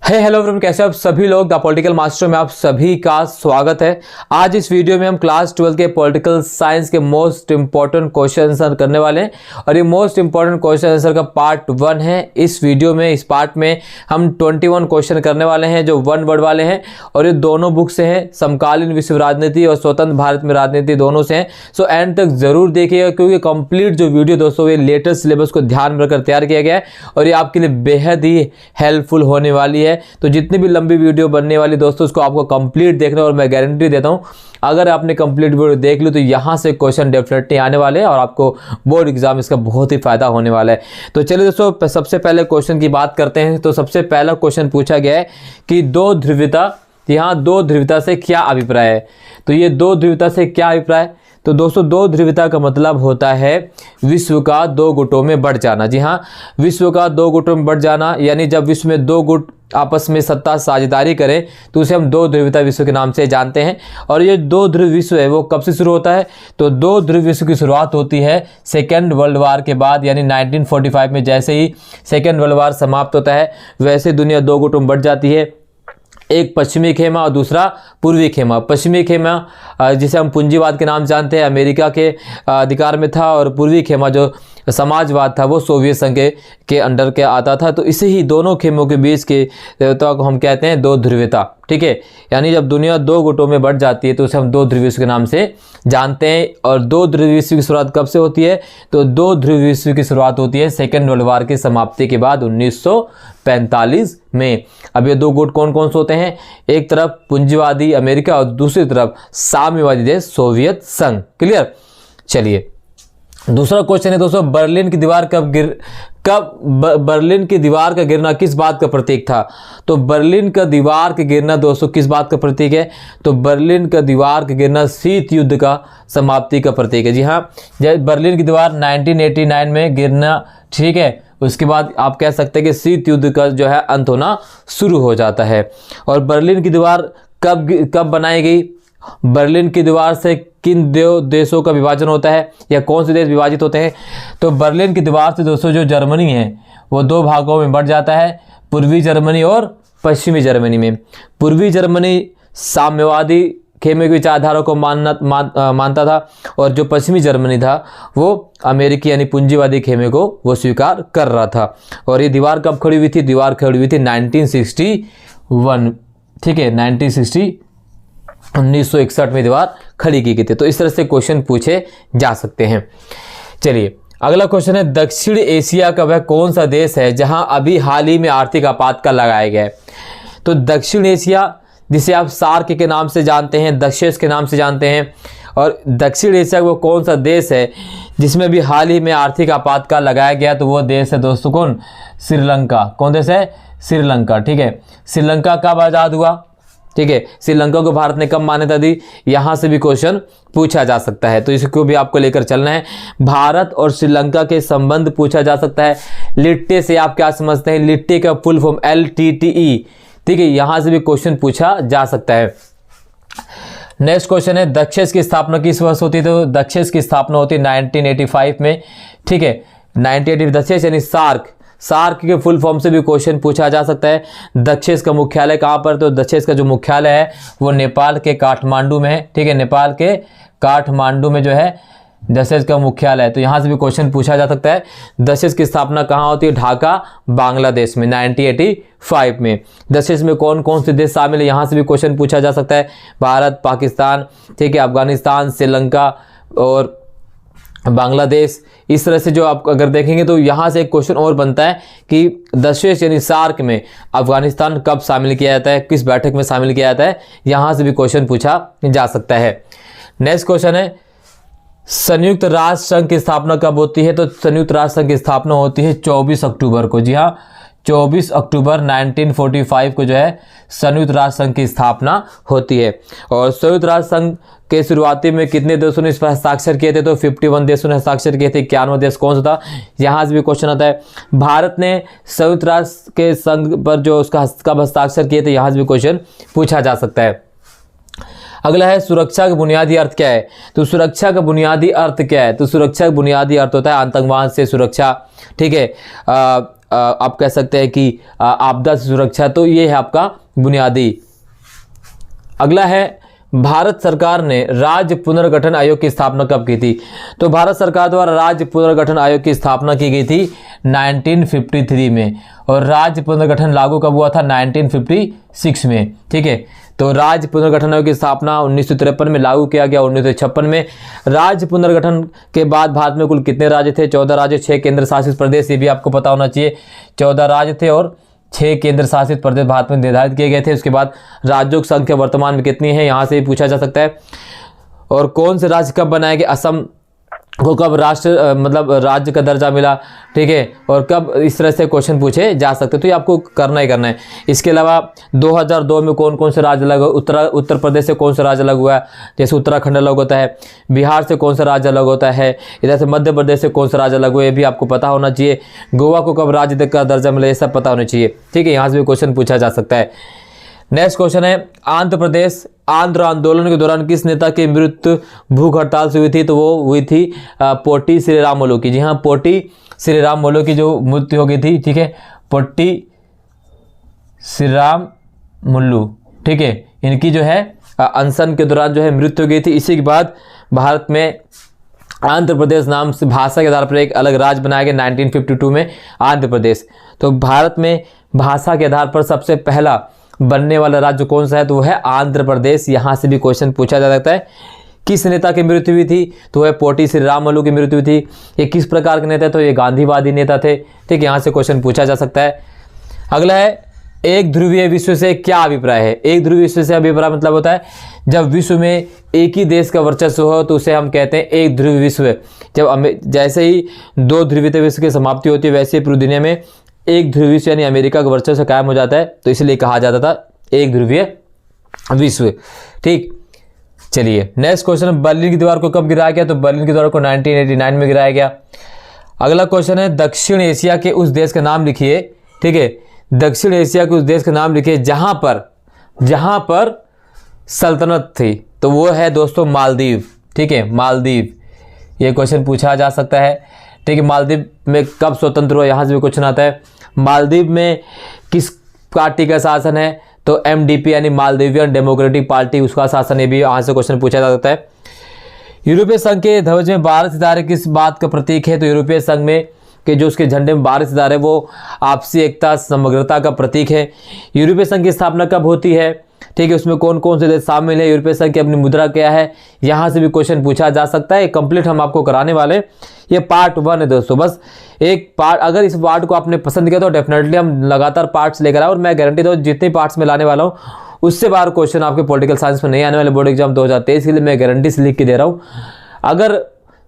Hello everyone, कैसे आप सभी लोग। द पॉलिटिकल मास्टर में आप सभी का स्वागत है। आज इस वीडियो में हम क्लास 12 के पॉलिटिकल साइंस के मोस्ट इंपॉर्टेंट क्वेश्चन आंसर करने वाले हैं और ये मोस्ट इंपॉर्टेंट क्वेश्चन आंसर का पार्ट 1 है। इस वीडियो में इस पार्ट में हम 21 क्वेश्चन करने वाले हैं जो 1 वर्ड वाले हैं और ये दोनों बुक से हैं, समकालीन विश्व राजनीति और स्वतंत्र भारत में राजनीति दोनों से हैं। सो एंड तक जरूर देखिएगा क्योंकि कंप्लीट जो वीडियो दोस्तों ये लेटेस्ट सिलेबस को ध्यान में रखकर तैयार किया गया है और ये आपके लिए बेहद ही हेल्पफुल होने वाली है। तो जितनी भी लंबी वीडियो बनने वाली दोस्तों उसको आपको कंप्लीट देखना और मैं गारंटी देता हूं अगर आपने कंप्लीट वीडियो देख ली तो यहां से क्वेश्चन डेफिनेटली आने वाले हैं और आपको बोर्ड एग्जाम इसका बहुत ही फायदा होने वाला है। तो चलिए दोस्तों सबसे पहले क्वेश्चन की बात करते हैं। तो सबसे पहला क्वेश्चन पूछा गया है कि दो ध्रुवीयता, यहाँ दो ध्रुवीयता से क्या अभिप्राय है। तो ये दो ध्रुवीयता से क्या अभिप्राय, तो दोस्तों दो ध्रुवीयता का मतलब होता है विश्व का दो गुटों में बढ़ जाना। जी हाँ, विश्व का दो गुटों में बढ़ जाना, यानी जब विश्व में दो गुट आपस में सत्ता साझेदारी करें तो उसे हम दो ध्रुवीयता विश्व के नाम से जानते हैं। और ये दो ध्रुव विश्व है वो कब से शुरू होता है, तो दो ध्रुव विश्व की शुरुआत होती है सेकेंड वर्ल्ड वार के बाद, यानी 1945 में। जैसे ही सेकेंड वर्ल्ड वार समाप्त होता है वैसे दुनिया दो गुटों में बढ़ जाती है, एक पश्चिमी खेमा और दूसरा पूर्वी खेमा। पश्चिमी खेमा जिसे हम पूंजीवाद के नाम जानते हैं अमेरिका के अधिकार में था और पूर्वी खेमा जो समाजवाद था वो सोवियत संघ के अंडर के आता था। तो इसे ही दोनों खेमों के बीच के तो को हम कहते हैं दो ध्रुवीयता। ठीक है, यानी जब दुनिया दो गुटों में बढ़ जाती है तो उसे हम दो ध्रुव विश्व के नाम से जानते हैं। और दो ध्रुव विश्व की शुरुआत कब से होती है, तो दो ध्रुव विश्व की शुरुआत होती है सेकेंड वर्ल्ड वार की समाप्ति के बाद 1945 में। अब ये दो गुट कौन कौन से होते हैं, एक तरफ पूंजीवादी अमेरिका और दूसरी तरफ साम्यवादी देश सोवियत संघ। क्लियर। चलिए दूसरा क्वेश्चन है दोस्तों, बर्लिन की दीवार बर्लिन की दीवार का गिरना किस बात का प्रतीक था। तो बर्लिन का दीवार का गिरना दोस्तों किस बात का प्रतीक है, तो बर्लिन का दीवार का गिरना शीत युद्ध का समाप्ति का प्रतीक है। जी हाँ, जब बर्लिन की दीवार 1989 में गिरना, ठीक है, उसके बाद आप कह सकते हैं कि शीत युद्ध का जो है अंत होना शुरू हो जाता है। और बर्लिन की दीवार कब बनाई गई, बर्लिन की दीवार से किन दो देशों का विभाजन होता है या कौन से देश विभाजित होते हैं, तो बर्लिन की दीवार से दोस्तों जो जर्मनी है वो दो भागों में बढ़ जाता है, पूर्वी जर्मनी और पश्चिमी जर्मनी में। पूर्वी जर्मनी साम्यवादी खेमे की विचारधारा को मानता था और जो पश्चिमी जर्मनी था वो अमेरिकी यानी पूंजीवादी खेमे को वो स्वीकार कर रहा था। और ये दीवार कब खड़ी हुई थी, दीवार खड़ी हुई थी 1961। ठीक है, 1961 में दीवार खड़ी की गई थी। तो इस तरह से क्वेश्चन पूछे जा सकते हैं। चलिए अगला क्वेश्चन है, दक्षिण एशिया का वह कौन सा देश है जहां अभी हाल ही में आर्थिक आपातकाल लगाया गया है। तो दक्षिण एशिया जिसे आप सार्क के नाम से जानते हैं, दक्षेश के नाम से जानते हैं, और दक्षिण एशिया वो कौन सा देश है जिसमें भी हाल ही में आर्थिक आपातकाल लगाया गया, तो वो देश है दोस्तों कौन, श्रीलंका। कौन देश है, श्रीलंका। ठीक है, श्रीलंका कब आज़ाद हुआ, ठीक है, श्रीलंका को भारत ने कब मान्यता दी, यहां से भी क्वेश्चन पूछा जा सकता है। तो इसको भी आपको लेकर चलना है। भारत और श्रीलंका के संबंध पूछा जा सकता है। लिट्टे से आप क्या समझते हैं, लिट्टे का फुल फॉर्म LTTE। ठीक है, यहां से भी क्वेश्चन पूछा जा सकता है। नेक्स्ट क्वेश्चन है, दक्षेश की स्थापना किस वर्ष होती है, तो दक्षेश की स्थापना होती है 1985 में। ठीक है, 1985 दक्षेश यानी सार्क के फुल फॉर्म से भी क्वेश्चन पूछा जा सकता है। दक्षेश का मुख्यालय कहाँ पर, तो दक्षेश का जो मुख्यालय है वो नेपाल के काठमांडू में है। ठीक है, नेपाल के काठमांडू में जो है दक्षेश का मुख्यालय है। तो यहाँ से भी क्वेश्चन पूछा जा सकता है। दक्षेश की स्थापना कहाँ होती है, ढाका बांग्लादेश में 1985 में। दक्षेश में कौन कौन से देश शामिल है, यहाँ से भी क्वेश्चन पूछा जा सकता है। भारत, पाकिस्तान, ठीक है, अफगानिस्तान, श्रीलंका और बांग्लादेश। इस तरह से जो आप अगर देखेंगे तो यहाँ से एक क्वेश्चन और बनता है कि दक्षेश यानी सार्क में अफगानिस्तान कब शामिल किया जाता है, किस बैठक में शामिल किया जाता है, यहाँ से भी क्वेश्चन पूछा जा सकता है। नेक्स्ट क्वेश्चन है, संयुक्त राष्ट्र संघ की स्थापना कब होती है, तो संयुक्त राष्ट्र संघ की स्थापना होती है 24 अक्टूबर को। जी हाँ, 24 अक्टूबर 1945 को जो है संयुक्त राष्ट्र संघ की स्थापना होती है। और संयुक्त राष्ट्र संघ के शुरुआती में कितने देशों ने इस पर हस्ताक्षर किए थे, तो 51 देशों ने हस्ताक्षर किए थे। 91 देश कौन सा था, यहाँ से भी क्वेश्चन आता है। भारत ने संयुक्त राष्ट्र के संघ पर जो उसका कब हस्ताक्षर किए थे, यहाँ से भी क्वेश्चन पूछा जा सकता है। अगला है सुरक्षा का बुनियादी अर्थ क्या है। तो सुरक्षा का बुनियादी अर्थ क्या है, तो सुरक्षा का बुनियादी अर्थ होता है आतंकवाद से सुरक्षा, ठीक है, आप कह सकते हैं कि आपदा से सुरक्षा। तो ये है आपका बुनियादी। अगला है, भारत सरकार ने राज्य पुनर्गठन आयोग की स्थापना कब की थी? तो भारत सरकार द्वारा राज्य पुनर्गठन आयोग की स्थापना की गई थी 1953 में, और राज्य पुनर्गठन लागू कब हुआ था? 1956 में। ठीक है, तो राज्य पुनर्गठन आयोग की स्थापना 1953 में, लागू किया गया 1956 में। राज्य पुनर्गठन के बाद भारत में कुल कितने राज्य थे? 14 राज्य, 6 केंद्र शासित प्रदेश, ये भी आपको पता होना चाहिए। 14 राज्य थे और 6 केंद्र शासित प्रदेश भारत में निर्धारित किए गए थे। उसके बाद राज्यों की संख्या वर्तमान में कितनी है, यहाँ से भी पूछा जा सकता है। और कौन से राज्य कब बनाए गए? असम को कब राष्ट्र मतलब राज्य का दर्जा मिला? ठीक है, और कब? इस तरह से क्वेश्चन पूछे जा सकते हैं, तो ये आपको करना ही करना है। इसके अलावा 2002 में कौन कौन से राज्य अलग? उत्तर प्रदेश से कौन सा राज्य अलग हुआ है? जैसे उत्तराखंड अलग होता है। बिहार से कौन सा राज्य अलग होता है? इधर से मध्य प्रदेश से कौन सा राज्य अलग हुआ, ये भी आपको पता होना चाहिए। गोवा को कब राज्य का दर्जा मिला, ये सब पता होना चाहिए। ठीक है, यहाँ से भी क्वेश्चन पूछा जा सकता है। नेक्स्ट क्वेश्चन है, आंध्र प्रदेश आंध्र आंदोलन के दौरान किस नेता की मृत्यु भूख हड़ताल से हुई थी? तो वो हुई थी पोटी श्रीरामुलु की। जी हाँ, पोटी श्रीरामुलु की जो मृत्यु हो गई थी। ठीक है, पोटी श्रीरामुलु, ठीक है, इनकी जो है अनशन के दौरान जो है मृत्यु हो गई थी। इसी के बाद भारत में आंध्र प्रदेश नाम से भाषा के आधार पर एक अलग राज्य बनाया गया 1952 में, आंध्र प्रदेश। तो भारत में भाषा के आधार पर सबसे पहला बनने वाला राज्य कौन सा है? तो वो है आंध्र प्रदेश। यहाँ से भी क्वेश्चन पूछा जा सकता है। किस नेता की मृत्यु हुई थी? तो वह पोटी श्रीरामुलु की मृत्यु हुई थी। ये किस प्रकार के नेता? तो ये गांधीवादी नेता थे। ठीक, यहाँ से क्वेश्चन पूछा जा सकता है। अगला है, एक ध्रुवीय विश्व से क्या अभिप्राय है? एक ध्रुवीय विश्व से अभिप्राय मतलब होता है जब विश्व में एक ही देश का वर्चस्व हो तो उसे हम कहते हैं एक ध्रुवीय विश्व। जब जैसे ही 2 ध्रुवीय विश्व की समाप्ति होती है, वैसे पूरी दुनिया में एक ध्रुवीय विश्व यानी अमेरिका का वर्चस्व कायम हो जाता है, तो इसलिए कहा जाता था एक ध्रुवीय विश्व। ठीक, चलिए नेक्स्ट क्वेश्चन, बर्लिन की दीवार को कब गिराया गया? तो बर्लिन की दीवार को 1989 में गिराया गया। अगला क्वेश्चन है, दक्षिण एशिया के उस देश का नाम लिखिए। ठीक है, दक्षिण एशिया के उस देश का नाम लिखिए जहां पर सल्तनत थी। तो वो है दोस्तों मालदीव। ठीक है, मालदीव, ये क्वेश्चन पूछा जा सकता है। ठीक है, मालदीव में कब स्वतंत्र हुआ, यहाँ से भी क्वेश्चन आता है। मालदीव में किस पार्टी का शासन है? तो MDP यानी मालदीवियन डेमोक्रेटिक पार्टी, उसका शासन। ये भी यहाँ से क्वेश्चन पूछा जा सकता है। यूरोपीय संघ के ध्वज में 12 सितारे किस बात का प्रतीक है? तो यूरोपीय संघ में कि जो उसके झंडे में 12 सितारे वो आपसी एकता समग्रता का प्रतीक है। यूरोपीय संघ की स्थापना कब होती है? ठीक है, उसमें कौन कौन से देश शामिल है? यूरोपीय संघ की अपनी मुद्रा क्या है? यहाँ से भी क्वेश्चन पूछा जा सकता है। कंप्लीट हम आपको कराने वाले, ये पार्ट 1 है दोस्तों। बस एक पार्ट, अगर इस पार्ट को आपने पसंद किया तो डेफिनेटली हम लगातार पार्ट्स लेकर आए, और मैं गारंटी दूँ जितने पार्ट्स में लाने वाला हूँ उससे बाहर क्वेश्चन आपके पॉलिटिकल साइंस में नहीं आने वाले बोर्ड एग्जाम 2023 के लिए मैं गारंटी से लिख के दे रहा हूँ। अगर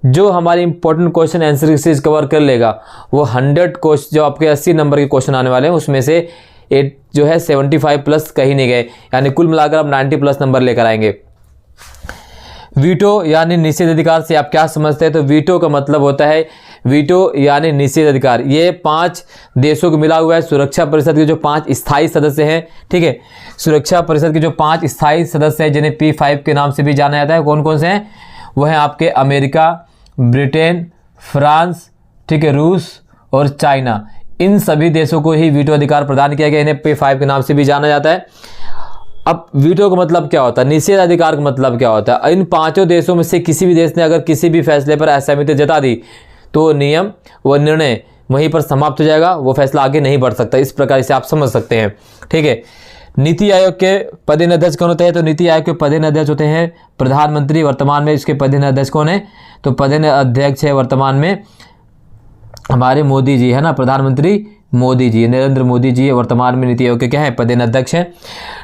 जो हमारी इंपॉर्टेंट क्वेश्चन आंसर की सीरीज कवर कर लेगा, वो 100 क्वेश्चन जो आपके 80 नंबर के क्वेश्चन आने वाले हैं उसमें से 8 जो है 75 प्लस कहीं नहीं गए, यानी कुल मिलाकर आप 90 प्लस नंबर लेकर आएंगे। वीटो यानी निषेध अधिकार से आप क्या समझते हैं? तो वीटो का मतलब होता है, वीटो यानी निषेध अधिकार। ये 5 देशों को मिला हुआ है। सुरक्षा परिषद के जो 5 स्थायी सदस्य हैं, ठीक है, सुरक्षा परिषद के जो 5 स्थायी सदस्य हैं जिन्हें P5 के नाम से भी जाना जाता है, कौन कौन से हैं? वो हैं आपके अमेरिका, ब्रिटेन, फ्रांस, ठीक है, रूस और चाइना। इन सभी देशों को ही वीटो अधिकार प्रदान किया गया। इन्हें P5 के नाम से भी जाना जाता है। अब वीटो का मतलब क्या होता है? निषेध अधिकार का मतलब क्या होता है? इन 5 देशों में से किसी भी देश ने अगर किसी भी फैसले पर असहमति जता दी तो नियम व निर्णय वहीं पर समाप्त हो जाएगा, वो फैसला आगे नहीं बढ़ सकता। इस प्रकार से आप समझ सकते हैं। ठीक है, नीति आयोग के पदेन अध्यक्ष कौन होते हैं? तो नीति आयोग के पदेन अध्यक्ष होते हैं प्रधानमंत्री। वर्तमान में इसके पदेन अध्यक्ष कौन है? तो पदेन अध्यक्ष है वर्तमान में हमारे मोदी जी, है ना, प्रधानमंत्री मोदी जी, नरेंद्र मोदी जी वर्तमान में नीति आयोग के क्या है? पदेन अध्यक्ष हैं।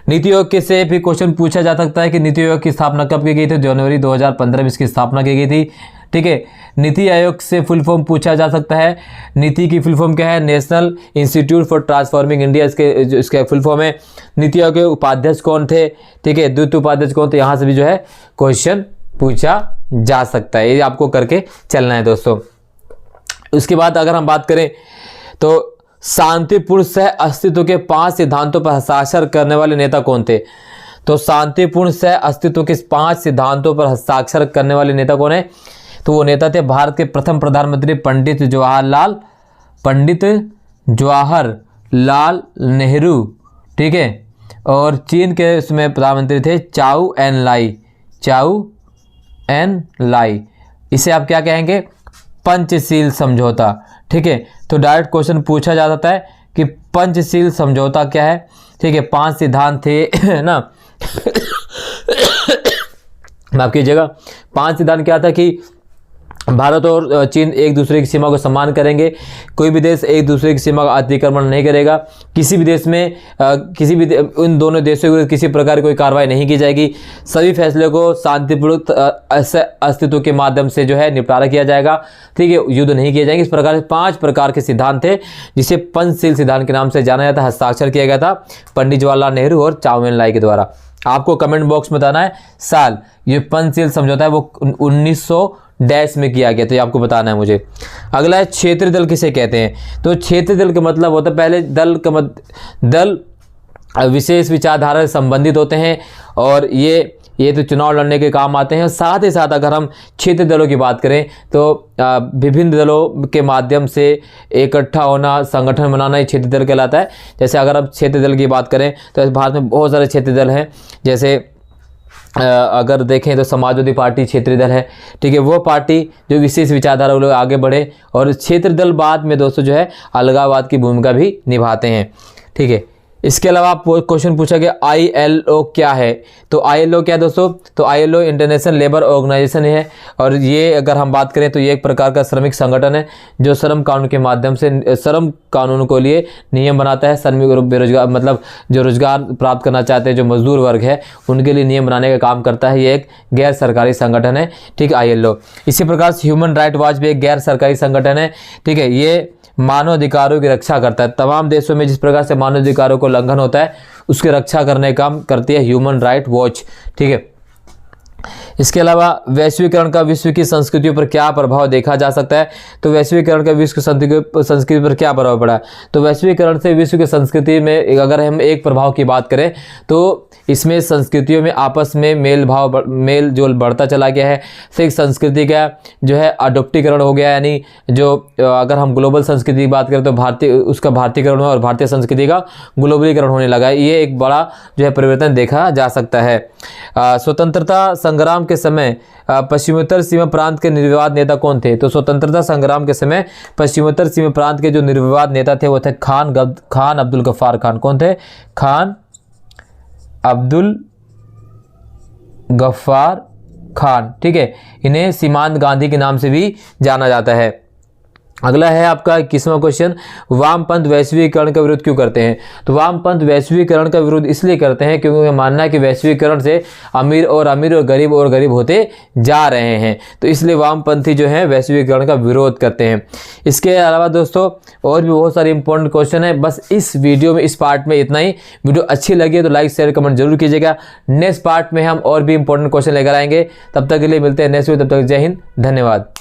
नीति आयोग के से भी क्वेश्चन पूछा जा सकता है कि नीति आयोग की स्थापना कब की गई थी? जनवरी 2015 में इसकी स्थापना की गई थी। ठीक है, नीति आयोग से फुल फॉर्म पूछा जा सकता है। नीति की फुल फॉर्म क्या है? National institute for transforming India, इसके फुल फॉर्म है। नीति आयोग के उपाध्यक्ष कौन थे? ठीक है, द्वितीय उपाध्यक्ष कौन थे? यहाँ से भी जो है क्वेश्चन पूछा जा सकता है। ये आपको करके चलना है दोस्तों। उसके बाद अगर हम बात करें तो शांतिपूर्ण सह अस्तित्व के 5 सिद्धांतों पर हस्ताक्षर करने वाले नेता कौन थे? तो शांतिपूर्ण सह अस्तित्व के 5 सिद्धांतों पर हस्ताक्षर करने वाले नेता कौन है? तो वो नेता थे भारत के प्रथम प्रधानमंत्री पंडित जवाहरलाल नेहरू, ठीक है। और चीन के उसमें प्रधानमंत्री थे चाउ एन लाई, चाउ एन लाई। इसे आप क्या कहेंगे? पंचशील समझौता, ठीक है। तो डायरेक्ट क्वेश्चन पूछा जा सकता है कि पंचशील समझौता क्या है, ठीक है। 5 सिद्धांत थे ना माफ कीजिएगा। 5 सिद्धांत क्या था कि भारत और चीन एक दूसरे की सीमा को सम्मान करेंगे, कोई भी देश एक दूसरे की सीमा का अतिक्रमण नहीं करेगा, किसी भी देश में उन दोनों देशों के विरुद्ध किसी प्रकार की कोई कार्रवाई नहीं की जाएगी, सभी फैसले को शांतिपूर्वक अस्तित्व के माध्यम से जो है निपटारा किया जाएगा, ठीक है, युद्ध नहीं किए जाएंगे। इस प्रकार से 5 प्रकार के सिद्धांत थे जिसे पंचशील सिद्धांत के नाम से जाना जाता है। हस्ताक्षर किया गया था पंडित जवाहरलाल नेहरू और चाउ एन लाई के द्वारा। आपको कमेंट बॉक्स में बताना है साल। ये पंचशील समझौता है वो 1900 में किया गया, तो ये आपको बताना है मुझे। अगला है क्षेत्रीय दल किसे कहते हैं? तो क्षेत्रीय दल का मतलब होता है, पहले दल विशेष विचारधारा से संबंधित होते हैं और ये तो चुनाव लड़ने के काम आते हैं। साथ ही साथ अगर हम क्षेत्रीय दलों की बात करें तो विभिन्न दलों के माध्यम से इकट्ठा होना, संगठन बनाना ही क्षेत्रीय दल कहलाता है। जैसे अगर हम क्षेत्रीय दल की बात करें तो भारत में बहुत सारे क्षेत्रीय दल हैं। जैसे अगर देखें तो समाजवादी पार्टी क्षेत्रीय दल है, ठीक है। वो पार्टी जो विशेष विचारधारा लोग आगे बढ़े, और क्षेत्रीय दल बाद में दोस्तों जो है अलगाववाद की भूमिका भी निभाते हैं, ठीक है। इसके अलावा क्वेश्चन पूछा गया ILO क्या है? तो ILO क्या है दोस्तों? तो ILO इंटरनेशनल लेबर ऑर्गेनाइजेशन है, और ये अगर हम बात करें तो ये एक प्रकार का श्रमिक संगठन है जो श्रम कानून के माध्यम से श्रम कानून को लिए नियम बनाता है। श्रमिक बेरोजगार मतलब जो रोजगार प्राप्त करना चाहते हैं, जो मजदूर वर्ग है, उनके लिए नियम बनाने का काम करता है। ये एक गैर सरकारी संगठन है, ठीक है, ILO। इसी प्रकार से ह्यूमन राइट वॉच भी एक गैर सरकारी संगठन है, ठीक है। ये मानव अधिकारों की रक्षा करता है। तमाम देशों में जिस प्रकार से मानव अधिकारों को उल्लंघन होता है उसकी रक्षा करने का काम करती है ह्यूमन राइट वॉच, ठीक है। इसके अलावा वैश्वीकरण का विश्व की संस्कृतियों पर क्या प्रभाव देखा जा सकता है? तो वैश्वीकरण का विश्व की संस्कृति पर क्या प्रभाव पड़ा? तो वैश्वीकरण से विश्व की संस्कृति में अगर हम एक प्रभाव की बात करें तो इसमें संस्कृतियों में आपस में मेल जोल बढ़ता चला गया है। सिख संस्कृति का जो है अडोप्टीकरण हो गया, यानी जो अगर हम ग्लोबल संस्कृति की बात करें तो भारतीयकरण और भारतीय संस्कृति का ग्लोबलीकरण होने लगा है। ये एक बड़ा जो है परिवर्तन देखा जा सकता है। स्वतंत्रता संग्राम के समय पश्चिमोत्तर सीमा प्रांत के निर्विवाद नेता कौन थे? तो स्वतंत्रता संग्राम के समय पश्चिमोत्तर सीमा प्रांत के जो निर्विवाद नेता थे वो थे खान अब्दुल गफ्फार खान। कौन थे? खान अब्दुल गफ्फार खान, ठीक है। इन्हें सीमांत गांधी के नाम से भी जाना जाता है। अगला है आपका 21वां क्वेश्चन, वामपंथ वैश्वीकरण का विरोध क्यों करते हैं? तो वामपंथ वैश्वीकरण का विरोध इसलिए करते हैं क्योंकि उनका मानना है कि वैश्वीकरण से अमीर और गरीब होते जा रहे हैं, तो इसलिए वामपंथी जो हैं वैश्वीकरण का विरोध करते हैं। इसके अलावा दोस्तों और भी बहुत सारे इंपॉर्टेंट क्वेश्चन है। बस इस वीडियो में इस पार्ट में इतना ही। वीडियो अच्छी लगी है तो लाइक शेयर कमेंट जरूर कीजिएगा। नेक्स्ट पार्ट में हम और भी इंपॉर्टेंट क्वेश्चन लेकर आएंगे। तब तक के लिए मिलते हैं नेक्स्ट वीडियो। तब तक जय हिंद, धन्यवाद।